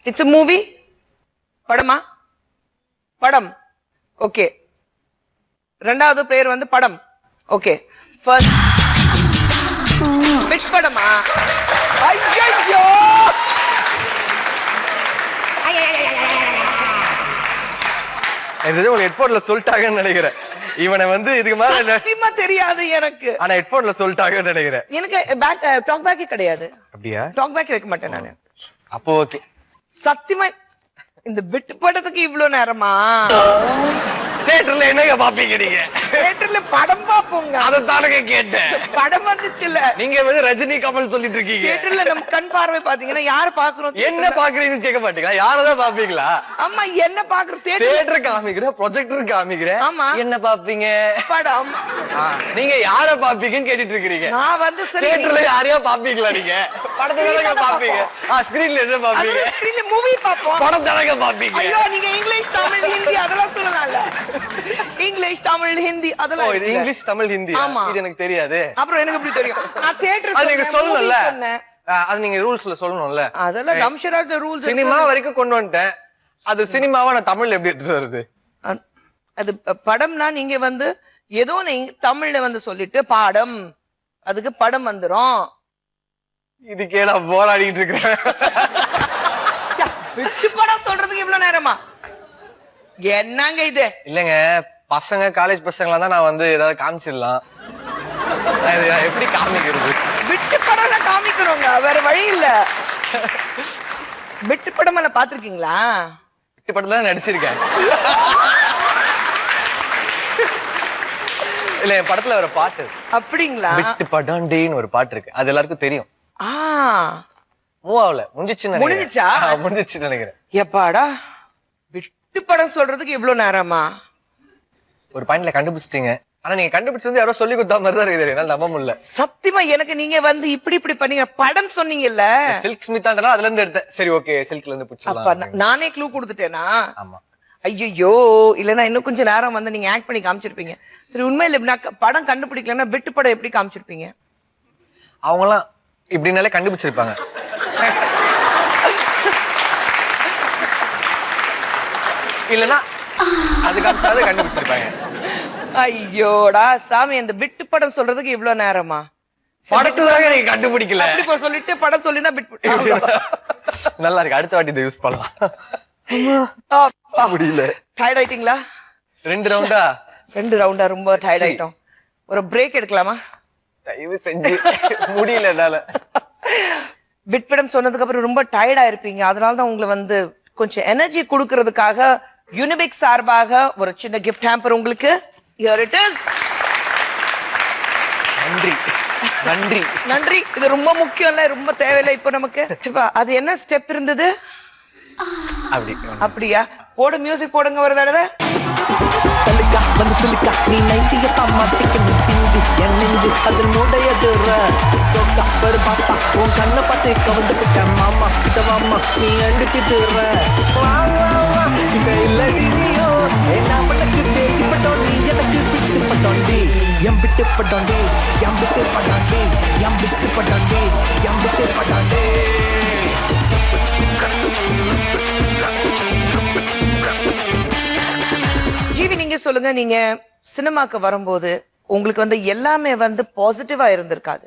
இட்ஸ் a மூவி, படமா? படம். ஓகே, ரெண்டாவது பேர் வந்து படம். ஓகே, ஃபர்ஸ்ட் பிட் படமா? ஐயோ, இது உங்களுக்கு ஹெட்போன்ல சொல்லிட்டாங்கன்னு நினைக்கிறேன். இவனை வந்து இதுக்கு மேல சத்தியமா தெரியாது எனக்கு. ஆனா ஹெட்போன்ல சொல்லிட்டாங்கன்னு நினைக்கிறேன். எனக்கு டாக் பேக்கே கிடையாது. அப்படியா? டாக் பேக் வைக்க மாட்டேன் நானு. அப்போ ஓகே. சத்தியமா இந்த பிட் படத்துக்கு இவ்ளோ நேரமா? தியேட்டர்ல என்னங்க பாப்பீங்க நீங்க? தியேட்டர்ல படம் பாப்போங்க. அத தானங்க கேட்டேன். படம் வந்துச்சுல. நீங்க வந்து ரஜினி கமல் சொல்லிட்டு இருக்கீங்க. தியேட்டர்ல நம்ம கண் பார்வை பாத்தீங்கன்னா யார பாக்குறோம்? என்ன பாக்குறீங்கன்னு கேட்க மாட்டீங்களா? யாரதான் பாப்பீங்களா? அம்மா என்ன பாக்குறோம்? தியேட்டர் காமிக்கிற, ப்ரொஜெக்டர் காமிக்கிற. ஆமா. என்ன பாப்பீங்க? படம். நீங்க யார பாப்பீங்கன்னு கேட்டிட்டு இருக்கீங்க. நான் வந்து சரி தியேட்டர்ல யாரையா பாப்பீங்களா நீங்க? படத்துல தானங்க பாப்பீங்க. ஸ்கிரீன்ல என்ன பாப்பீங்க? அது ஸ்கிரீன்ல மூவி பாப்போம். படம் தானங்க பாப்பீங்க. ஐயோ, நீங்க இங்கிலீஷ் தமிழ் ஹிந்தி அதெல்லாம் சொல்லலாம்ல. இங்கிலீஷ் தமிழ் ஹிந்தி அதெல்லாம். இது இங்கிலீஷ் தமிழ் ஹிந்தி. இது எனக்கு தெரியாது. அப்புறம் எனக்கு எப்படி தெரியும்? நான் தியேட்டர் அது நீங்க சொல்லணும்ல. அது நீங்க ரூல்ஸ்ல சொல்லணும்ல. அதெல்லாம் டம்ஷராஜ் ரூல்ஸ். சினிமா வரைக்கும் கொண்டு வந்துட்டேன். அது சினிமாவா நான் தமிழ்ல எப்படி எடுத்துட்டு வருது? அது படம்னா நீங்க வந்து ஏதோ தமிழ்ல வந்து சொல்லிட்டு பாடம், அதுக்கு படம் வந்துரும். இதுக்கே நான் போராடிட்டு இருக்கேன். விட்டு படம் சொல்றதுக்கு இவ்வளவு நேரமா? என்னங்க இது? இல்லங்க, பசங்க காலேஜ் பசங்களா தான் நான் வந்து ஏதாவது காமிச்சிடலாம். எப்படி காமிக்கிறது? விட்டு படம் காமிக்கிறோங்க, வேற வழி இல்ல. விட்டு படம் எல்லாம் பாத்திருக்கீங்களா? விட்டு படத்துல தான் நடிச்சிருக்கேன். இல்ல, என் படத்துல ஒரு பாட்டு. அப்படிங்களா? விட்டு படம்டின்னு ஒரு பாட்டு இருக்கு, அது எல்லாருக்கும் தெரியும். மூவ் ஆகல, முடிஞ்சிச்சுன்னு நினைக்கிறேன். எப்பாடா விட்டு படம் சொல்றதுக்கு இவ்வளவு நேரமா? ஒரு பாயிண்ட்ல கண்டுபிடிச்சிட்டீங்க. ஆனா நீங்க கண்டுபிடிச்சு வந்து யாரோ சொல்லி கொடுத்தா மாதிரி தான் இருக்குது. என்னால நம்ப முடியல. சத்தியமா எனக்கு நீங்க வந்து இப்படி பண்ணீங்க. படம் சொன்னீங்கல்ல, சில்க் ஸ்மிதான்றா அதுல இருந்து எடுத்தேன். சரி ஓகே, சில்க்ல இருந்து பிடிச்சலாம். நானே க்ளூ கொடுத்துட்டேனா? ஆமா. ஐயோ, இல்லன்னா இன்னும் கொஞ்சம் நேரம் வந்து நீங்க ஆக்ட் பண்ணி காமிச்சிருப்பீங்க. சரி, உண்மையில நான் படம் கண்டுபிடிக்கலன்னா விட்டு படம் எப்படி காமிச்சிருப்பீங்க? அவங்கலாம் இப்படினாலே கண்டுபிடிச்சிருப்பாங்க. இல்லனா அது காமிச்சாத கண்டுபிடிச்சிருப்பாங்க. ஐயோடா சாமி, அந்த விட்டு படம் சொல்றதுக்கு இவ்வளவு நேரமா? படத்துதாங்க நீங்க கண்டுபிடிக்கல. அப்படி சொல்லிட்டு படம் சொல்லினா விட்டு. நல்லா இருக்கு, அடுத்த வாட்டி இதை யூஸ் பண்ணலாம். முடியல. டயர்ட் ஆயிட்டீங்களா? 2 ரவுண்டா? 2 ரவுண்டா ரொம்ப டயர்ட் ஆயிட்டோம். ஒரு பிரேக் எடுக்கலாமா? தயவு செஞ்சு. முடியல என்னால. பிட் படம் சொன்னதுக்கு அப்புறம் ரொம்ப டயர்ட் ஆயிருப்பீங்க. அதனாலதான் உங்களை வந்து கொஞ்சம் எனர்ஜி கொடுக்கறதுக்காக யூனிபிக் சார்பாக ஒரு சின்ன கிஃப்ட் ஹேம்பர் உங்களுக்கு. Here it is. நன்றி நன்றி நன்றி. இது ரொம்ப முக்கியம் இல்ல, ரொம்ப தேவையில்லை இப்போ நமக்கு. அது என்ன ஸ்டெப் இருந்தது? அப்படியா? போடு, மியூசிக் போடுங்க ஒரு தடவை. நீ 90 மாட்டிக்க முட்டிஞ்சு என் நெஞ்சு அதில் மூடையதுற சோக்கா ஒரு பாப்பா உன் கண்ணை பார்த்து கவந்து விட்டேன் மாமா கிட்ட வாமா நீ அண்டிச்சுட்டுற இங்க இல்லடி நீயோ என்ன பண்ணக்கிட்டு இப்பட்டோம் நீ எனக்கு விட்டு பட்டோண்டி எம் விட்டு பட்டோண்டி எம் விட்டு பட்டாண்டி எம் விட்டு பட்டோண்டி எம் விட்டு பட்டாண்டி. ஜீவி, நீங்க சொல்லுங்க, நீங்க சினிமாக்கு வரும்போது உங்களுக்கு வந்து எல்லாமே வந்து பாசிட்டிவா இருந்திருக்காது.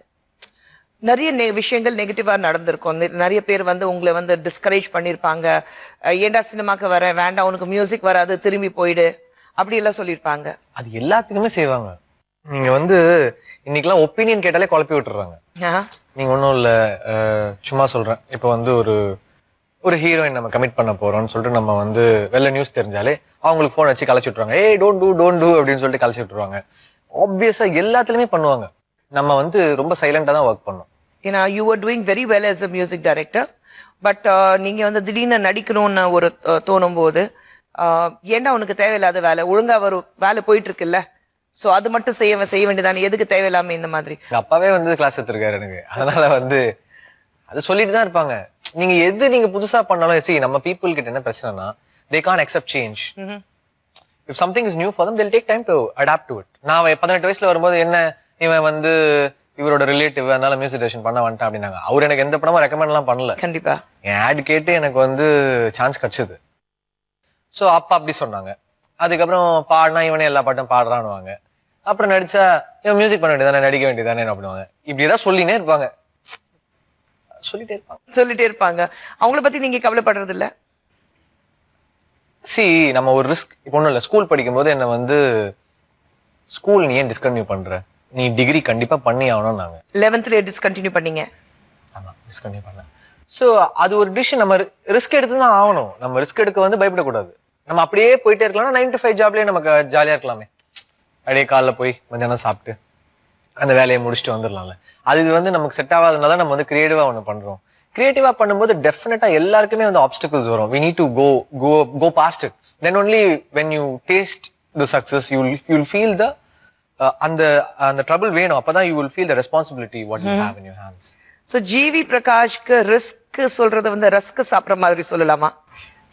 நிறைய விஷயங்கள் நெகட்டிவா நடந்திருக்கும். நிறைய பேர் வந்து உங்களை வந்து டிஸ்கரேஜ் பண்ணிருப்பாங்க. ஏண்டா சினிமாக்கு வர, வேண்டாம் உனக்கு மியூசிக் வராது, திரும்பி போயிடு, அப்படி எல்லாம் சொல்லிருப்பாங்க. அது எல்லாத்துக்குமே செய்வாங்க. நீங்க வந்து இன்னைக்கெல்லாம் ஒப்பீனியன் கேட்டாலே குழப்பி விட்டுறாங்க. நீங்க ஒன்றும் இல்லை, சும்மா சொல்றேன். இப்போ வந்து ஒரு ஹீரோயின் நம்ம கமிட் பண்ண போறோம்னு சொல்லிட்டு நம்ம வந்து வெளில நியூஸ் தெரிஞ்சாலே அவங்களுக்கு ஃபோன் வச்சு கலைச்சி விட்டுருவாங்க. ஏய் டோன்ட் டூ அப்படின்னு சொல்லிட்டு கலைச்சி விட்டுருவாங்க. ஆப்வியஸா எல்லாத்துலயுமே பண்ணுவாங்க. நம்ம வந்து ரொம்ப சைலண்டா தான் ஒர்க் பண்ணோம். ஏன்னா you are doing very well as a music director. But நீங்க வந்து திடீர்னு நடிக்கணும்னு ஒரு தோணும் போது ஏன்டா உனக்கு தேவையில்லாத வேலை, ஒழுங்கா ஒரு வேலை போயிட்டு இருக்குல்ல, சோ அது மட்டும் செய்ய வேண்டியதானே, எதுக்கு தேவையில்லாம இந்த மாதிரி? அப்பாவே வந்து கிளாஸ் எடுத்திருக்காரு எனக்கு. அதனால வந்து அது சொல்லிட்டு தான் இருப்பாங்க. நீங்க புதுசா பண்ணாலும் see நம்ம people கிட்ட என்ன பிரச்சனைனா they can't accept change. If something is new for them they'll take time to adapt to it. நான் 18 வயசுல வரும்போது என்ன இவன் வந்து இவரோட ரிலேட்டிவ் அதனால மியூசிக் டைரக்ஷன் பண்ண வந்துட்டான் அப்படின்னாங்க. அவர் எனக்கு எந்த படமும் ரெக்கமெண்ட் எல்லாம் பண்ணல. கண்டிப்பா என் ஆட் கேட்டு எனக்கு வந்து சான்ஸ் கிடைச்சது. சோ அப்பா அப்படி சொன்னாங்க. அதுக்கப்புறம் பாடினா இவனே எல்லா பாட்டும் பாடுறான்னுவாங்க. அப்புறம் நடிச்சா இவன் மியூசிக் பண்ண வேண்டியதானே, நடிக்க வேண்டியதானே அப்படிவாங்க. இப்படிதான் சொல்லினே இருப்பாங்க, சொல்லிட்டே இருப்பாங்க. அவங்கள பத்தி நீங்க கவலைப்படுறது இல்ல? நம்ம ஒரு ரிஸ்க் ஒண்ணும் இல்ல. ஸ்கூல் படிக்கும் போது என்ன வந்து ஸ்கூல் நீ ஏன் டிஸ்கண்டினியூ பண்ற, நீ டிகிரி கண்டிப்பா பண்ணி ஆகணும் நாங்க 11th டிஸ்கண்டினியூ பண்ணீங்க. ஆமா டிஸ்கண்டினியூ பண்ணேன். சோ அது ஒரு டிசிஷன். நம்ம ரிஸ்க் எடுத்து தான் ஆகணும். நம்ம ரிஸ்க் எடுக்க வந்து பயப்படக்கூடாது. நம்ம அப்படியே போயிட்டே இருக்கலாம். 9 to 5 ஜாப்லயே நமக்கு ஜாலியா இருக்கலாமே. அப்படியே காலைல போய் மத்தியானம் சாப்பிட்டு அந்த வேலையை முடிச்சுட்டு வந்துடலாம்ல. அது இது வந்து நமக்கு செட் ஆகாதனால நம்ம வந்து கிரியேட்டிவா ஒன்று பண்றோம். கிரியேட்டிவா பண்ணும்போது டெஃபினட்டா எல்லாருக்குமே வந்து ஆப்ஸ்டிகல்ஸ் வரும். we need to go past it. Then only when you taste the success you'll feel the அந்த trouble வேணும். அப்பதான் you will feel the responsibility what you have in your hands. So GV பிரகாஷ்க்கு ரிஸ்க் சொல்றது வந்து rusk சாப்பிட்ற மாதிரி சொல்லலாமா?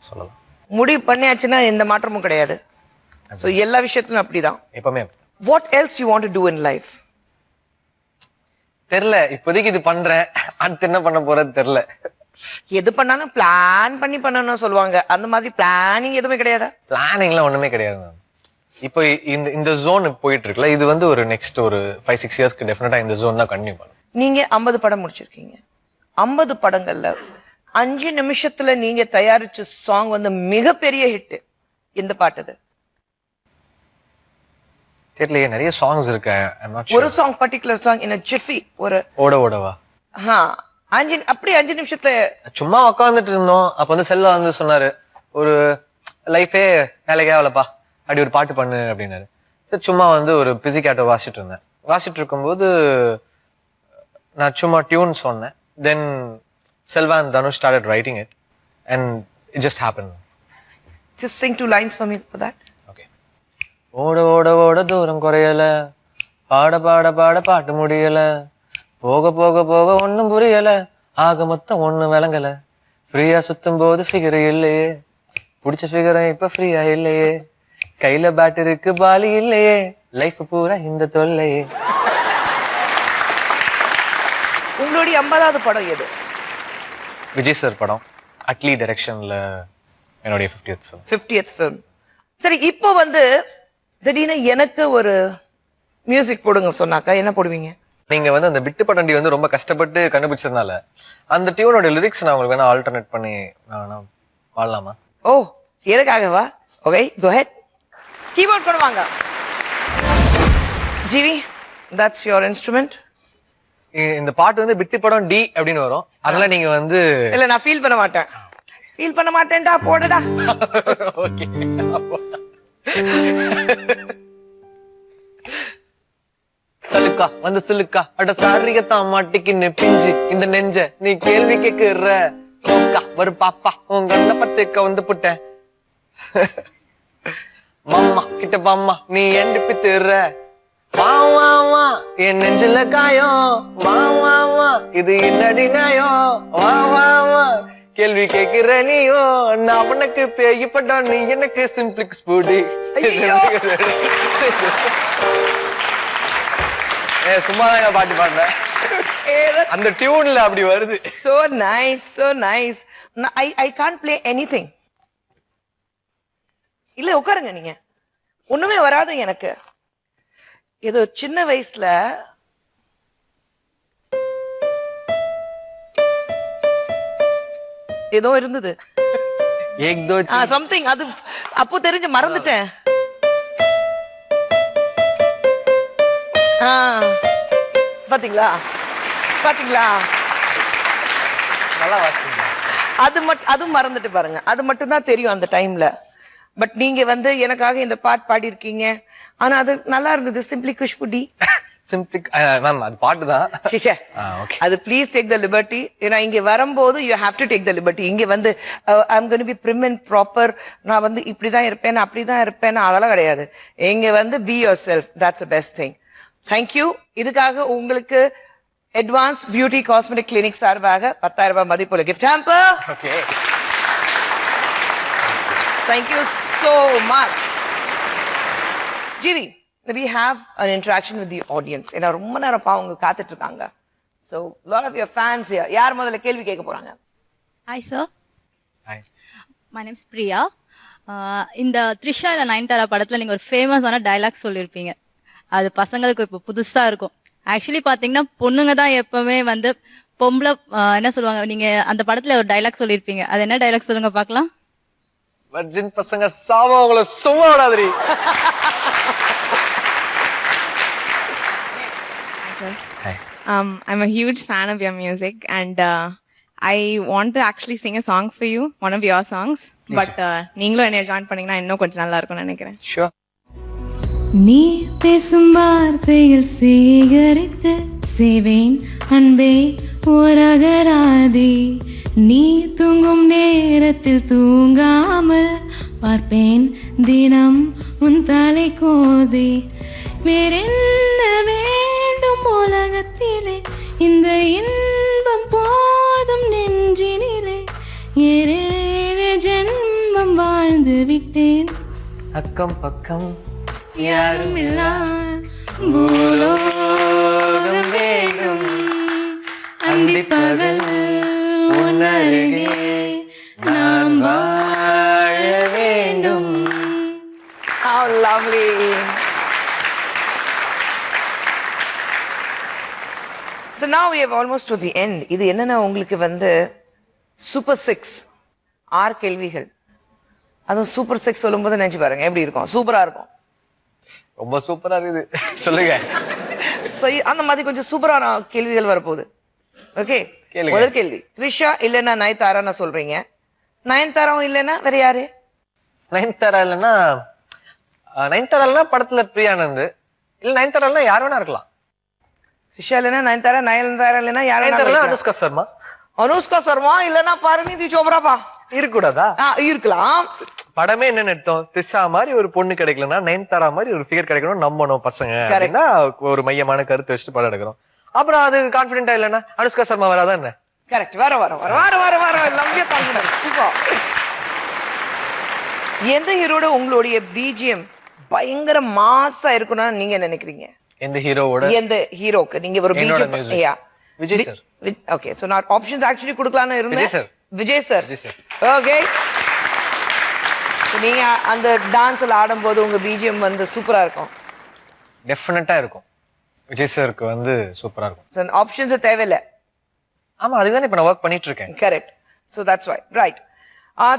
சொல்லலாம். முடிவு பண்ணியாச்சுன்னா எந்த மாற்றமும் கிடையாது. சோ எல்லா விஷயத்திலும் அப்படிதான். எப்பவுமே what else you want to do in life? தெரியல. இப்போதைக்கு இது பண்றேன், அடுத்து என்ன பண்ண போறது தெரியல. எது பண்ணாலும் பிளான் பண்ணி பண்ணணும்னு சொல்லுவாங்க. அந்த மாதிரி பிளானிங் எதுவுமே கிடையாதா? பிளானிங்லாம் ஒண்ணுமே கிடையாது மேம். இப்போ இந்த ஜோன் போயிட்டு இருக்குல்ல, இது வந்து ஒரு நெக்ஸ்ட் ஒரு 5-6 இயர்ஸ்க்கு டெஃபினட்டா இந்த ஜோன் தான் கண்டினியூ பண்ணும். நீங்க 50 படம் முடிச்சிருக்கீங்க. 50 படங்கள்ல 5 நிமிஷத்துல நீங்க தயாரிச்ச சாங் வந்து மிகப்பெரிய ஹிட். எந்த பாட்டு அது? தெரியலையே, நிறைய சாங்ஸ் இருக்கு. ஒரு song particular song in a jiffy. ஒரு ஓடவா 5 நிமிஷத்துல சும்மா உட்காந்துட்டு இருந்தோம். அப்ப வந்து செல்வா வந்து சொன்னாரு, ஒரு லைஃபே வேலைக்கே ஆகலப்பா, அப்படி ஒரு பாட்டு பண்ணு அப்படின்னாரு. சும்மா வந்து ஒரு பிசிகேட்டோ வாசிட்டு இருந்தேன். வாசிட்டு இருக்கும்போது நான் சும்மா டியூன் சொன்னேன். தென் Selva and Dhanush started writing it and it just happened. Just sing 2 lines for me for that. Okay. ஓட ஓட ஓட தூரம் குறையல, பாட பாட பாட பாட்டு முடியல, போக போக போக ஒன்னும் புரியல, ஆக மொத்தம் ஒன்னும் விளங்கல, ஃப்ரீயா சுத்தும் போது ஃபிகர் இல்லையே, பிடிச்ச ஃபிகரை இப்ப ஃப்ரீயா இல்லையே, கையில பேட்டருக்கு பாலி இல்லையே, லைஃப் பூரா இந்த தொல்லையே. உங்களுடைய 50வது படம் எது? விஜய் சார் படம், அட்லி டைரக்ஷன்ல என்னுடைய 50th ஃபிலிம். சரி, இப்போ வந்து திடீர்னு எனக்கு ஒரு மியூசிக் போடுங்க சொன்னாக்கா என்ன போடுவீங்க? நீங்க வந்து அந்த பிட்டு பட்டண்டி வந்து ரொம்ப கஷ்டப்பட்டு கண்டுபிடிச்சதுனால அந்த டியூனோட லிரிக்ஸ் நான் உங்களுக்கு வேணா ஆல்டர்னேட் பண்ணி நான் பாடலாமா? ஓ, எனக்காகவா? Okay, go ahead. கீபோர்ட் கொண்டு வாங்க. GV, that's your instrument. இந்த பாட்டு வந்து பிட்டு படம் டி அப்படின்னு வரும். அதனால நீங்க வந்து இல்ல, நான் ஃபீல் பண்ண மாட்டேன். ஃபீல் பண்ண மாட்டேன்டா, போடுடா. ஓகே. சலுக்கா வந்து சிலுக்கா அட சாரியத்தான் மாட்டிக்கின்னு பிஞ்சு இந்த நெஞ்ச நீ கேள்வி கேக்குற சோக்கா ஒரு பாப்பா உன் கண்ண பத்துக்க வந்து புட்டேன் மாமா கிட்ட பாமா நீ எண்டிப்பி திருற வா வா வா என் நெஞ்சில காயம் வா வா வா இது என்னடி நியாயம் வா வா வா கேள்வி கேக்குற நீயோ நான் உனக்கு பேய்ப்பட்டோம் நீ எனக்கு சிம்பிளிக்ஸ் பூடி. சும்மாதான் பாட்டு பாடுறேன், அந்த டியூன்ல அப்படி வருது. So nice, so nice. I can't play anything. இல்ல உட்காருங்க, நீங்க ஒண்ணுமே வராது எனக்கு. ஏதோ சின்ன வயசுல ஏதோ இருந்தது சம்திங், அது அப்போ தெரிஞ்சு மறந்துட்டேன். பாத்தீங்களா பாத்தீங்களா நல்லா வாட்சிங்க. அதுவும் மறந்துட்டு பாருங்க. அது மட்டும் தான் தெரியும் அந்த டைம்ல. பட் நீங்க வந்து எனக்காக இந்த பாட்டு பாடி இருக்கீங்க. ஆனா அது நல்லா இருந்தது. சிம்பிளி குஷ்புடி சிம்பிளி மேம் அது பாட்டு தான். சிஷா ஓகே. அது ப்ளீஸ் டேக் த லிபர்ட்டி. ஏன்னா இங்க வரும்போது you have to take the liberty. இங்க வந்து I am going to be prim and proper. நான் வந்து இப்படிதான் இருப்பேன் அப்படிதான் இருப்பேன் அதெல்லாம் கிடையாது. இங்க வந்து be your self. That's the best thing. Thank you. இதுக்காக உங்களுக்கு அட்வான்ஸ் பியூட்டி காஸ்மெட்டிக் கிளினிக் சார்பாக 10,000 ரூபாய் மதிப்புள்ள gift hamper. Okay. Thank you so much. Jivi, we have an interaction with the audience. ஏன்னா ரொம்ப நேரம் அவங்க காத்துட்டு இருக்காங்க. So lot of your fans here. யார் முதல்ல கேள்வி கேட்க போறாங்க? Hi sir. Hi. My name is Priya. இந்த த்ரிஷா இல்ல நயன்தாரா படத்துல நீங்க ஒரு ஃபேமஸான டயலாக் சொல்லியிருப்பீங்க. அது பசங்களுக்கு இப்போ புதுசா இருக்கும். ஆக்சுவலி பாத்தீங்கன்னா பொண்ணுங்க தான் எப்பவுமே வந்து பொம்பளை என்ன சொல்லுவாங்க, நீங்க அந்த படத்துல ஒரு டயலாக் சொல்லியிருப்பீங்க. அது என்ன டயலாக் சொல்லுங்க பார்க்கலாம். வர்ஜின் பசங்க சாவா அவங்கள சும்மா விடாதீ. Hi. I'm a huge fan of your music and I want to actually sing a song for you, one of your songs. But நீங்களும் என்னைய ஜாயின் பண்ணீங்கன்னா இன்னும் கொஞ்சம் நல்லா இருக்கும்னு நினைக்கிறேன். Sure. நீ பேசும் வார்த்தைகள் சேகரித்து செய்வேன் அன்பே ஓரகராதே. நீ தூங்கும் நேரத்தில் தூங்காமல் பார்ப்பேன் தினம் உன் தலை கோதி. வேறென்ன வேண்டும் உலகத்திலே, இந்த இன்பம் போதும் நெஞ்சினிலே. 7 ஜென்மம் வாழ்ந்து விட்டேன், அக்கம் பக்கம் யாரும் இல்லா பூலோகம் வேண்டும். அந்திப்பகல் உன்னருகே நாம் வாழ வேண்டும். How lovely. So now we have almost to the end. இது என்னன்னா உங்களுக்கு வந்து சூப்பர் 6 6 கேள்விகள். அதுவும் சூப்பர் 6 சொல்லும்போது நினைச்சு பாருங்க எப்படி இருக்கும். சூப்பரா இருக்கும். ரொம்ப சூப்பரா இருக்குது. சொல்லுங்க. So அந்த மாதிரி கொஞ்சம் சூப்பரான கேள்விகள் வரப்போகுது. ஓகே. முதல் கேள்வி, த்ரிஷா இல்லைன்னா நயன்தாரா சொல்றீங்க. நயன்தாராவும் இல்லைன்னா வேற யாரு? நயன்தாரா இல்லைன்னா படத்துல பிரியானந்த் இல்ல. நயன்தாரா இல்லைன்னா யார் வேணா இருக்கலாம். த்ரிஷா இல்லைன்னா நயன்தாரா, நயன்தாரா இல்லைன்னா யார் வேணா இருக்கலாம். அனுஷ்கா சர்மா. அனுஷ்கா சர்மா இல்லைன்னா பரிணிதி சோப்ராப்பா இருக்கக்கூடாதா? இருக்கலாம். படமே என்ன எடுத்தோம், திஷா மாதிரி ஒரு பொண்ணு கிடைக்கலன்னா நயன்தாரா மாதிரி ஒரு ஃபிகர் கிடைக்கணும் நம்பணும் பசங்க அப்படின்னா ஒரு மையமான கருத்து வச்சுட்டு படம் எடுக்கிறோம். அப்புறம் அது கான்பிடென்டா இல்லைன்னா அனுஷ்கா சர்மா வராதான் என்ன? கரெக்ட். வர நம்பிய கான்பிடன்ஸ். சூப்பர். எந்த ஹீரோட உங்களுடைய பிஜிஎம் பயங்கர மாசா இருக்கணும்னு நீங்க நினைக்கிறீங்க? எந்த ஹீரோவோட? எந்த ஹீரோக்கு நீங்க ஒரு பிஜிஎம்? யா விஜய் சார். ஓகே. சோ நான் ஆப்ஷன்ஸ் ஆக்சுவலி கொடுக்கலாம்னு இருந்தேன். விஜய் சார். ஓகே. நீங்க அந்த டான்ஸ்ல ஆடும்போது உங்க பிஜிஎம் வந்து சூப்பரா இருக்கும். டெஃபினட்டா இருக்கும். விஜய் சாருக்கு வந்து சூப்பரா இருக்கும். சோ ஆப்ஷன்ஸ் தேவையில்லை. ஆமா, அதுதான் இப்ப நான் ஒர்க் பண்ணிட்டு இருக்கேன். Correct. So that's why. Right.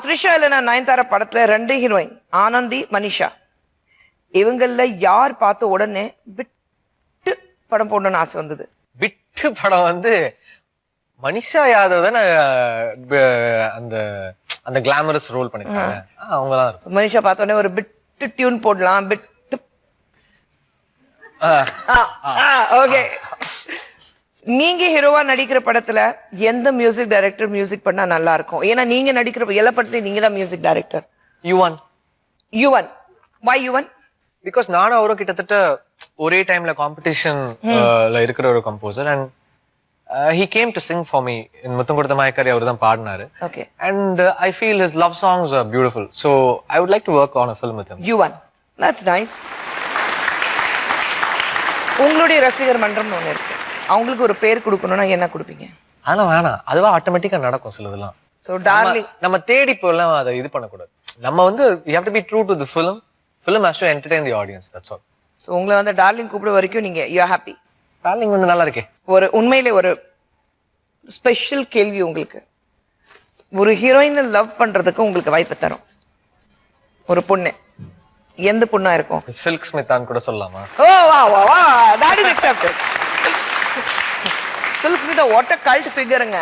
Trisha இல்லைன்னா நயன்தாரா படத்துல 2 ஹீரோயின் ஆனந்தி, மனிஷா. இவங்கள யார் பார்த்த உடனே விட்டு படம் போடணும்னு ஆசை வந்தது? விட்டு படம் வந்து மனிஷா யாதவ் தானே அந்த அந்த கிளாமரஸ் ரோல் பண்ணிருக்காங்க. அவங்க தான். மனிஷா பார்த்த உடனே ஒரு பிட்டு டியூன் போடலாம். பிட்டு. ஓகே. நீங்க ஹீரோவா நடிக்கிற படத்துல எந்த மியூசிக் டைரக்டர் மியூசிக் பண்ணா நல்லா இருக்கும்? ஏன்னா நீங்க நடிக்கிற எல்லா படத்துலயும் நீங்க தான் music director. Yuvan. Why Yuvan? Because நானும் அவரும் கிட்டத்தட்ட ஒரே டைம்ல காம்படிஷன்ல இருக்கிற ஒரு composer. And he came to sing for me in முத்தம் கொடுத்த மயக்காரி. அவர் தான் பாடினாரு. Okay. And I feel his love songs are beautiful, so I would like to work on a film with him. Yuvan. That's nice. உங்களுடைய ரசிகர் மன்றம் ஒண்ணு இருக்கு. அவங்களுக்கு ஒரு பேர் கொடுக்கணும்னா என்ன கொடுப்பீங்க? அதெல்லாம் வேணாம், அதுவா ஆட்டோமேட்டிக்கா நடக்கும் சிலதெல்லாம். So darling, நம்ம தேடி போலாம் அதை இது பண்ணக்கூடாது. நம்ம வந்து you have to be true to the film. Film has to entertain the audience, that's all. So உங்களை வந்து டார்லிங் கூப்பிட வரைக்கும் நீங்க you are happy. டார்லிங் வந்து நல்லா இருக்கே. ஒரு உண்மையிலே ஒரு ஸ்பெஷல் கேள்வி உங்களுக்கு. ஒரு ஹீரோயினை லவ் பண்றதுக்கு உங்களுக்கு வாய்ப்பு தரும் ஒரு பொண்ணு. எந்த பொண்ணா இருக்கும்? சில்க் ஸ்மிதான் கூட சொல்லலாமா? ஓ வா வா வா, that is accepted. Silk Smitha what a cult figureங்க.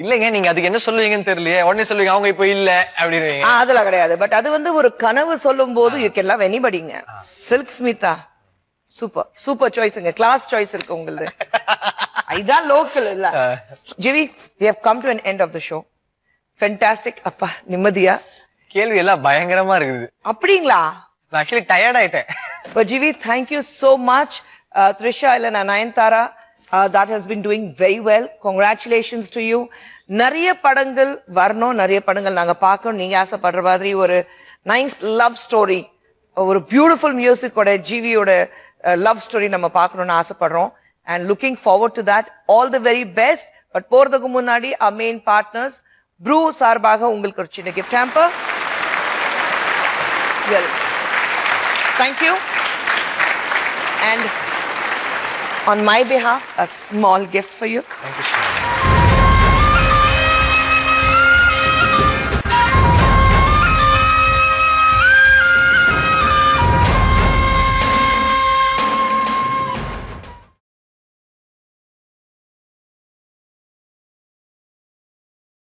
இல்லைங்க, நீங்க அதுக்கு என்ன சொல்லுவீங்கன்னு தெரியலையே. உடனே சொல்லுவீங்க அவங்க இப்போ இல்ல அப்படின்னு. அதெல்லாம் கிடையாது. பட் அது வந்து ஒரு கனவு சொல்லும் போது யூ கேன் லவ் எனிபடிங்க. சில்க் ஸ்மிதா சூப்பர் சூப்பர் சாய்ஸ்ங்க. கிளாஸ் சாய்ஸ் இருக்கு உங்களுக்கு. இதான் லோக்கல் இல்ல. GV, we have come to an end of the show. Fantastic. அப்பா நிம்மதியா. கேள்வி எல்லாம் பயங்கரமா இருக்குது. அப்படிங்களா? நான் ஆக்சுவலி டயர்ட் ஆயிட்டேன். But Jivi, thank you so much. Trisha, Elena, Nayanthara, that has been doing very well. Congratulations to you. நிறைய படங்கள் வரணும், நிறைய படங்கள் நாங்க பார்க்கணும். நீங்க ஆசைப்படுற மாதிரி ஒரு நைஸ் லவ் ஸ்டோரி, ஒரு பியூட்டிஃபுல் மியூசிக்கோட ஜிவியோட லவ் ஸ்டோரி நம்ம பார்க்கணும்னு ஆசைப்படுறோம். And looking forward to that. All the very best. But போறதுக்கு முன்னாடி our main partners, Brew சார்பாக உங்களுக்கு ஒரு சின்ன gift hamper. Well, thank you. And on my behalf, a small gift for you. Thank you so much.